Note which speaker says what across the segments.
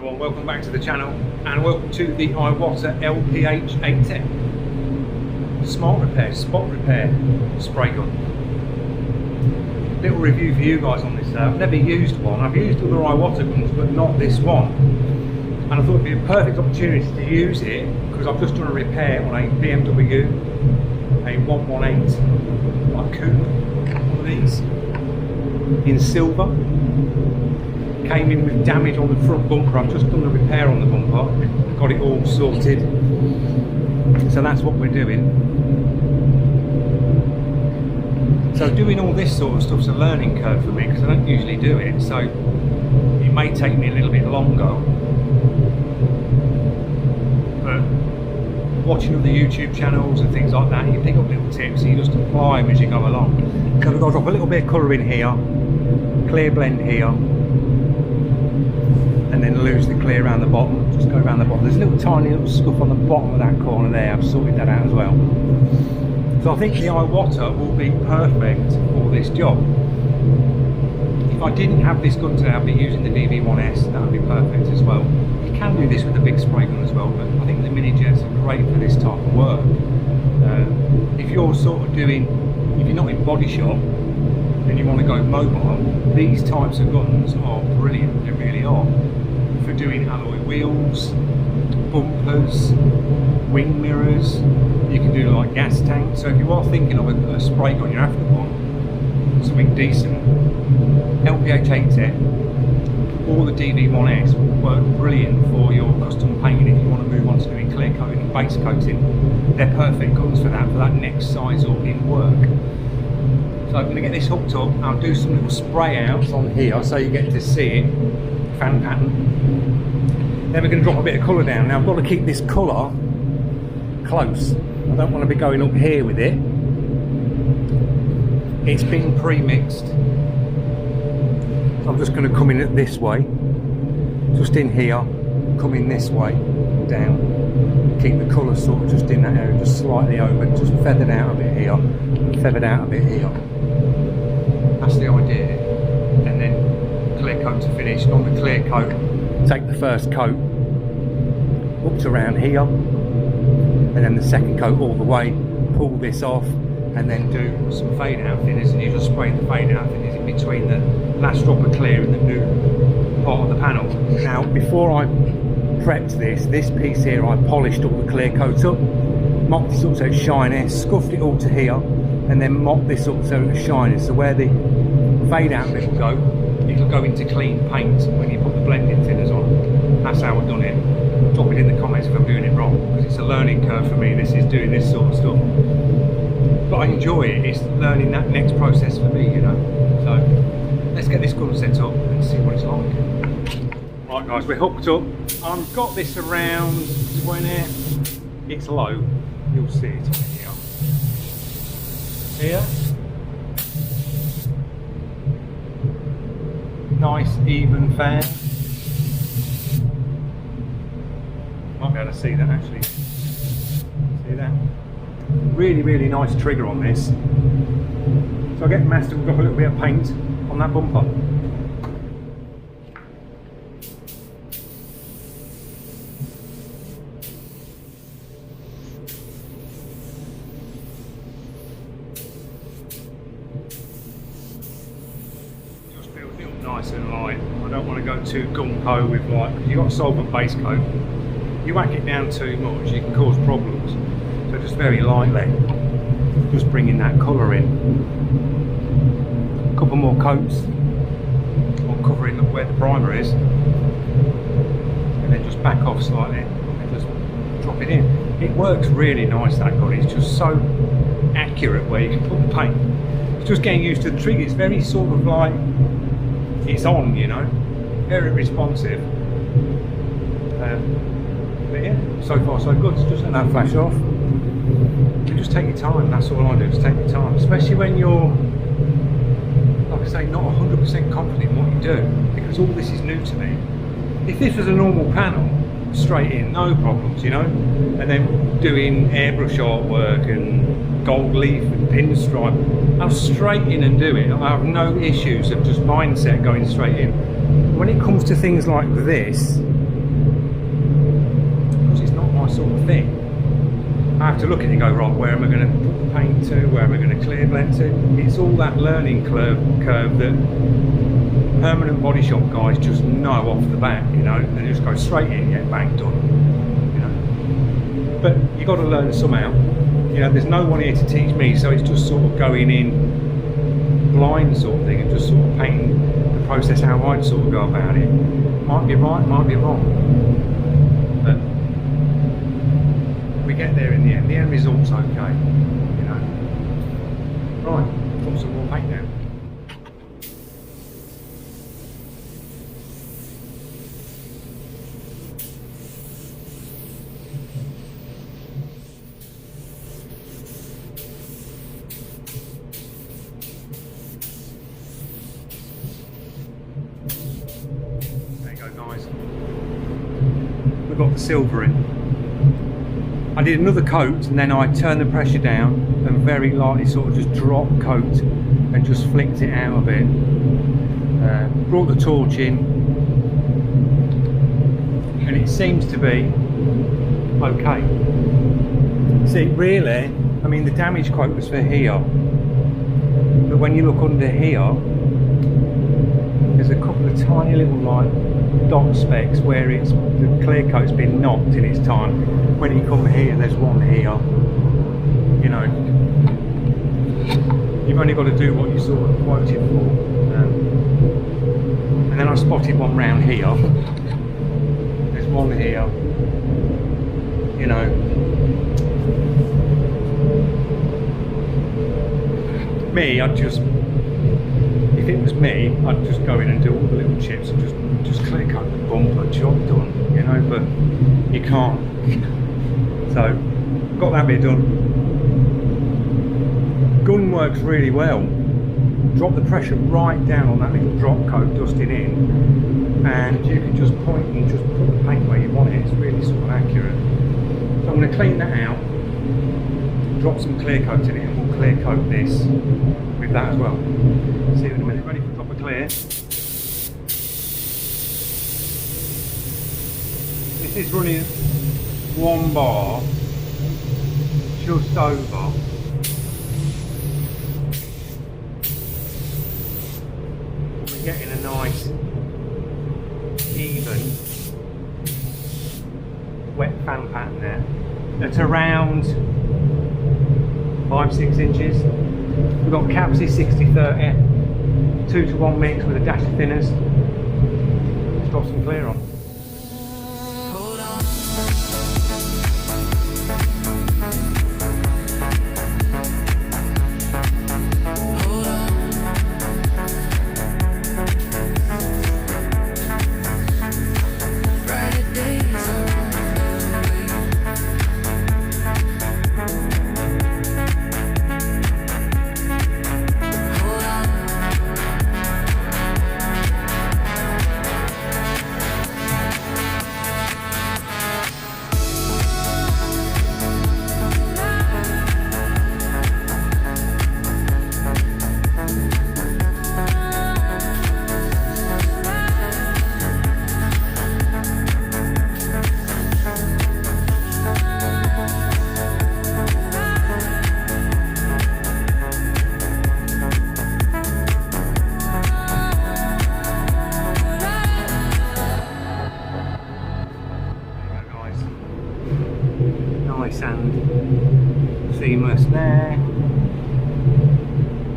Speaker 1: everyone, welcome back to the channel and welcome to the Iwata LPH80 Smart Repair, Spot Repair Spray Gun. Little review for you guys on this. I've never used one. I've used other Iwata guns but not this one, and I thought it'd be a perfect opportunity to use it because I've just done a repair on a BMW, a 118 like coupe, one of these in silver. Came in with damage on the front bumper. I've just done a repair on the bumper, got it all sorted, so that's what we're doing. So doing all this sort of stuff's a learning curve for me because I don't usually do it, so it may take me a little bit longer, but watching other YouTube channels and things like that, you pick up little tips and you just apply them as you go along. So we've got to drop a little bit of colour in here, clear blend here, and then lose the clear around the bottom. Just go around the bottom. There's a little tiny little scuff on the bottom of that corner there. I've sorted that out as well. So I think the Iwata will be perfect for this job. If I didn't have this gun today, I'd be using the DV1S. That would be perfect as well. You can do this with a big spray gun as well, but I think the mini jets are great for this type of work. If you're sort of doing, if you're not in body shop and you want to go mobile, these types of guns are brilliant. They really are. For doing alloy wheels, bumpers, wing mirrors, you can do like gas tanks. So if you are thinking of a spray gun, you're after one, something decent, LPH80 or the DV1S will work brilliant for your custom painting if you want to move on to doing clear coating and base coating. They're perfect guns for that next size up in work. So I'm going to get this hooked up. I'll do some little spray outs on here so you get to see it, fan pattern. Then we're going to drop a bit of colour down. Now I've got to keep this colour close. I don't want to be going up here with it. It's been pre-mixed. So I'm just going to come in it this way, just in here, come in this way, down. Keep the colour sort of just in that area, just slightly over, just feathered out a bit here, feathered out a bit here. That's the idea. And then clear coat to finish. On the clear coat, take the first coat up to around here, and then the second coat all the way, pull this off, and then do some fade out thinners, and you just spray the fade out thinners in between the last drop of clear and the new part of the panel. Now before I prepped this piece here, I polished all the clear coat up, mopped this up so it's shiny, scuffed it all to here, and then mopped this up so it's shiny. So where the fade out bit will go, it'll go into clean paint when you put the blending thinners on. That's how I've done it. Drop it in the comments if I'm doing it wrong, because it's a learning curve for me. This is doing this sort of stuff, but I enjoy it. It's learning that next process for me, you know. So let's get this gun set up and see what it's like. Right guys, we're hooked up. I've got this around 20. It's low. You'll see it on here. Here. Nice even fan. Might be able to see that actually. See that? Really nice trigger on this. So I get master to drop a little bit of paint on that bumper. Nice and light. I don't want to go too gung-ho with like, because you've got a solvent base coat, you whack it down too much you can cause problems. So just very lightly, just bringing that colour in. A couple more coats on covering up where the primer is, and then just back off slightly and just drop it in. It works really nice, that gun. It's just so accurate where you can put the paint. It's just getting used to the trigger. It's very sort of like, it's on, you know, very responsive. But yeah, so far so good. Just let that flash off. You just take your time. That's all I do. Just take your time, especially when you're, like I say, not 100% confident in what you do, because all this is new to me. If this was a normal panel, straight in, no problems, you know. And then doing airbrush artwork and gold leaf and pinstripe, I'll straight in and do it. I have no issues of just mindset going straight in. When it comes to things like this, sort of thing, I have to look at it and go, right, where am I going to put the paint to, where am I going to clear blend to? It's all that learning curve that permanent body shop guys just know off the bat, you know, and just go straight in, yeah, bang, done, you know. But you've got to learn somehow, you know, there's no one here to teach me, so it's just sort of going in blind sort of thing and just sort of painting the process how I'd sort of go about it. Might be right, might be wrong, but we get there in the end. The end result's okay, you know. Right, put some more paint down. There you go, guys. We've got the silver in. I did another coat and then I turned the pressure down and very lightly sort of just dropped coat and just flicked it out a bit. Brought the torch in and it seems to be okay. See, really, I mean the damage quote was for here, but when you look under here there's a couple of tiny little like dot specks where it's the clear coat's been knocked in its time. When you come here, there's one here, you know. You've only got to do what you sort of quoted for. And then I spotted one round here. There's one here, you know. Me, I'd just, if it was me, I'd just go in and do all the little chips and just clear coat the bumper, job done, you know, but you can't. So, got that bit done. Gun works really well. Drop the pressure right down on that little drop coat dusting in, and you can just point and just put the paint where you want it. It's really sort of accurate. So I'm going to clean that out, drop some clear coat in it, and we'll clear coat this with that as well. See you in a minute. Ready for proper clear? This is running 1 bar just over. We're getting a nice even wet fan pattern there. That's around 5-6 inches. We've got Capsy 60-30, 2-to-1 mix with a dash of thinners. Let's drop some clear on. Nice and seamless there.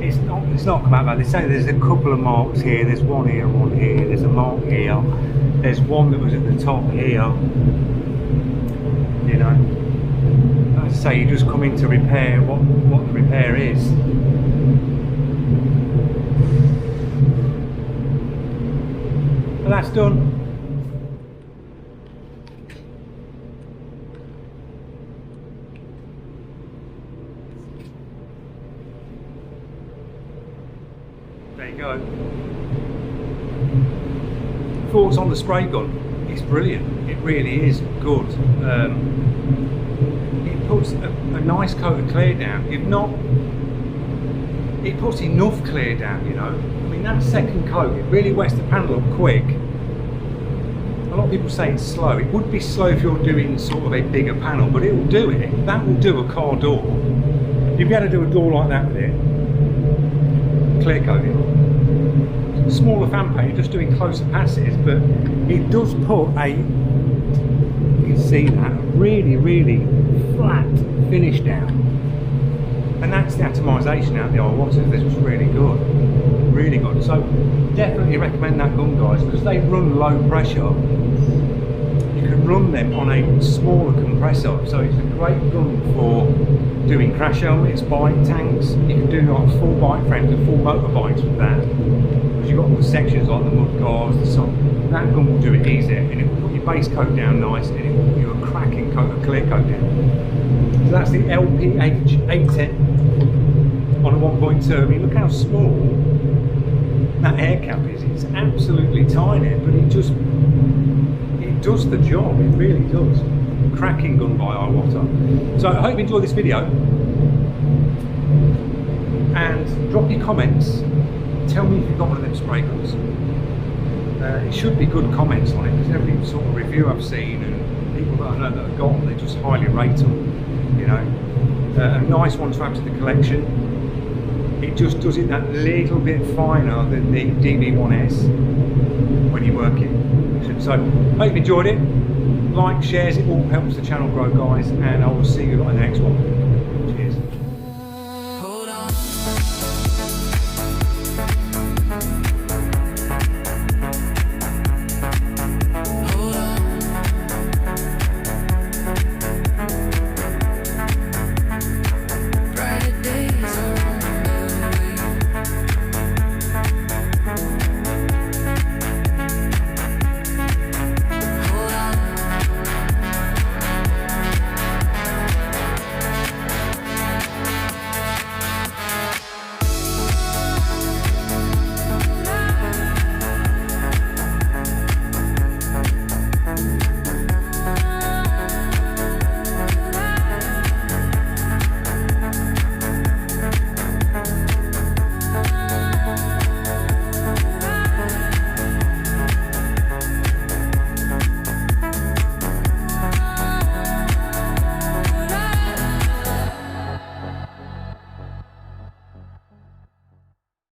Speaker 1: It's not come out bad. They say there's a couple of marks here. There's one here, one here. There's a mark here. There's one that was at the top here. You know, as I say, you just come in to repair what the repair is. But that's done. There you go. Thoughts on the spray gun? It's brilliant. It really is good. It puts a nice coat of clear down. It puts enough clear down, you know. I mean, that second coat, it really wets the panel up quick. a lot of people say it's slow. It would be slow if you're doing sort of a bigger panel, but it will do it. That will do a car door. You'll be able to do a door like that with it. Clear coating. Smaller fan paint, just doing closer passes, but it does put a, you can see that, really, really flat finish down. And that's the atomization out of the Iwata. This was really good. Really good. So definitely recommend that gun, guys, because they run low pressure. You can run them on a smaller compressor, so it's a great gun for doing crash helmets, bike tanks. You can do like full bike frames and full motorbikes with that, because you've got all the sections like the mud guards, the sun. That gun will do it easy, and it will put your base coat down nice, and it will put you a cracking coat of clear coat down. So that's the LPH80 on a 1.2. I mean, look how small that air cap is. It's absolutely tiny, but it does the job. It really does. Cracking gun by Iwata. So I hope you enjoyed this video, and drop your comments. Tell me if you've got one of them spray guns. It should be good comments on it, because every sort of review I've seen and people that I know that have got them, they just highly rate them. You know, a nice one to add to the collection. It just does it that little bit finer than the DB1S when you work it. So, hope you enjoyed it. Like, shares, it all helps the channel grow, guys, and I will see you on the next one.